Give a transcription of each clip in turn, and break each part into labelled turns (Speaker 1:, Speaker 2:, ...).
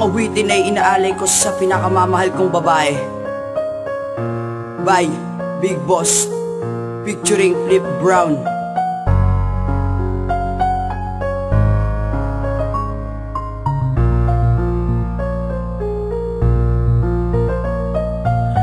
Speaker 1: Itong awitin ay inaalay ko sa pinakamamahal kong babae. By Big Boss, featuring Flip Brown.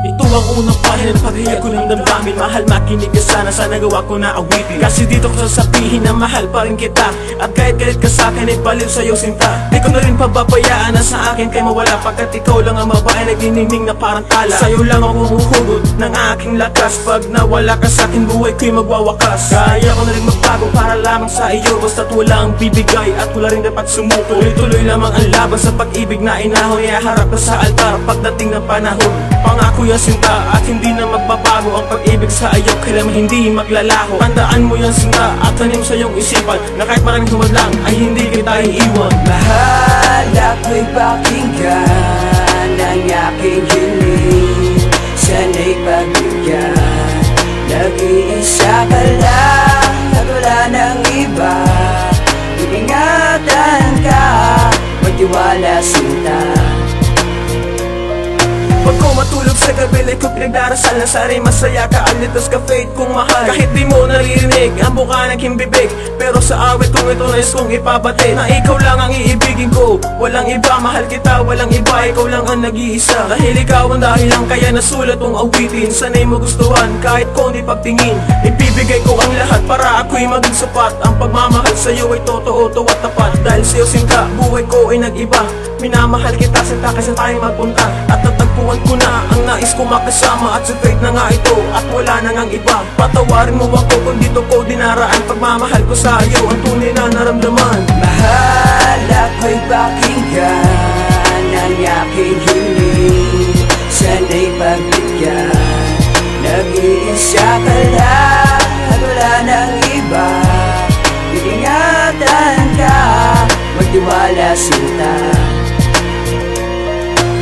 Speaker 2: Ito ang unang pahina ng paghihiyag ko ng damdamin. Mahal, makinig ka sana sa nagawa ko na awitin. Kasi dito ko sasabihin na mahal pa rin kita. At kahit galit ka sa'kin ay baliw sa'yo sinta. Di ko na rin pababayaan na sa akin kay mawala. Pagkat ikaw lang ang babae nagniningning na parang tala. Sa'yo lang ako huhugot ng aking lakas. Pag nawala ka sa'kin buhay ko'y magwawakas. Kaya ko na rin magbago para lamang sa iyo. Basta't walang bibigay at wala rin dapat sumuko. Tuloy-tuloy lamang ang laban sa pag-ibig na inahon. Iharap ka sa altar pagdating ng panahon. Pangako yan sinta at hindi na magbabago. Ang pag-ibig sa iyo kailanman hindi maglalaho. Tandaan mo yan sinta at tanim sa iyong isipan na kahit maraming humadlang ay hindi kita iiwan.
Speaker 1: Mahal, ako'y pakinggan ang aking hiling. Sana'y pagbigyan, nag-iisa ka lang at wala nang iba. Iingatan ka, magtiwala sinta.
Speaker 2: Pag ko matulog sa gabi, like ko pinagdarasal na sana'y masaya ka. Alitas ka faith kung mahal, kahit di mo naririnig ang buka ng kimbibig. Pero sa awit kong ito nais kong ipabati na ikaw lang ang iibigin ko. Walang iba, mahal kita, walang iba. Ikaw lang ang nag-iisa. Dahil ikaw ang dahilan kaya nasulat kong awitin. Sana'y magustuhan kahit konti pagtingin. Ibibigay ko ang lahat para ako'y maging sapat. Ang pagmamahal sa'yo ay totoo, at tapat. Dahil sa'yo sinta, buhay ko ay nag-iba. Minamahal kita sinta kasi tayo magpunta. At natagpuan ko na ang nais ko makasama. At sa faith na nga ito at wala na ngang iba. Patawarin mo ako kung dito ko dinaraan. Pagmamahal ko sa iyo ang tunay na naramdaman.
Speaker 1: Mahal, ako'y pakinggan ang aking hiling. Sana'y pagbigyan, nag-iisa ka lang at wala nang iba. Iingatan ka, magtiwala sinta.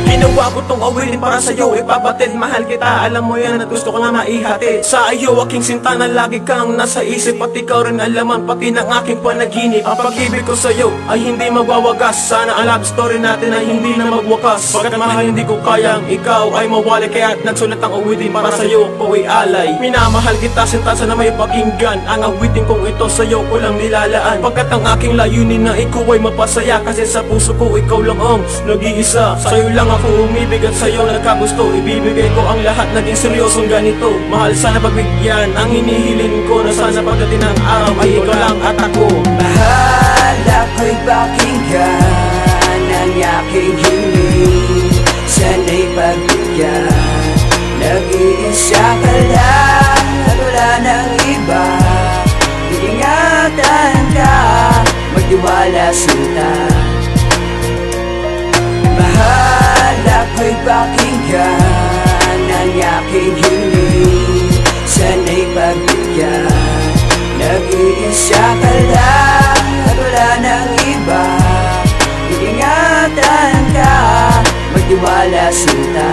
Speaker 2: Ginawa ko tong awitin para sa'yo ipabatid. Mahal kita, alam mo yan at gusto ko na maihatid. Sa iyo aking sinta na lagi kang nasa isip. At ikaw rin alaman pati ng aking panaginip. Ang pag-ibig ko sa'yo ay hindi magwawagas. Sana ang love story natin ay hindi na magwakas. Pagkat mahal hindi ko kayang ikaw ay mawali. Kaya't nagsulat ang awitin para sa'yo ko alay. Minamahal kita sinta, sana may pakinggan. Ang awitin kong ito sa'yo ko lang nilalaan. Pagkat ang aking layunin na ikaw ay mapasaya. Kasi sa puso ko ikaw lang ang nag-iisa. Sa'yo lang ako umibig at sa'yo nagkagusto. Ibibigay ko ang lahat, naging seryosong ganito. Mahal, sana pagbigyan ang hinihiling ko. Na sana pagdating ng araw ay ikaw lang at ako.
Speaker 1: Mahal, ako'y pakinggan ang aking hiling. Sana'y pagbigyan, nag-iisa ka lang at wala nang iba. Iingatan ka, magtiwala sinta. Mahal, ako'y pakinggan ang aking hiling. Sana'y pagbigyan, nag-iisa ka lang at wala nang iba. Iingatan ka, magtiwala sinta.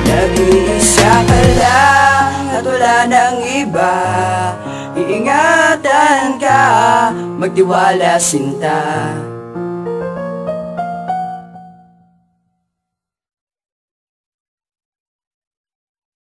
Speaker 1: Nag-iisa ka lang at wala nang iba. Iingatan ka, magtiwala sinta.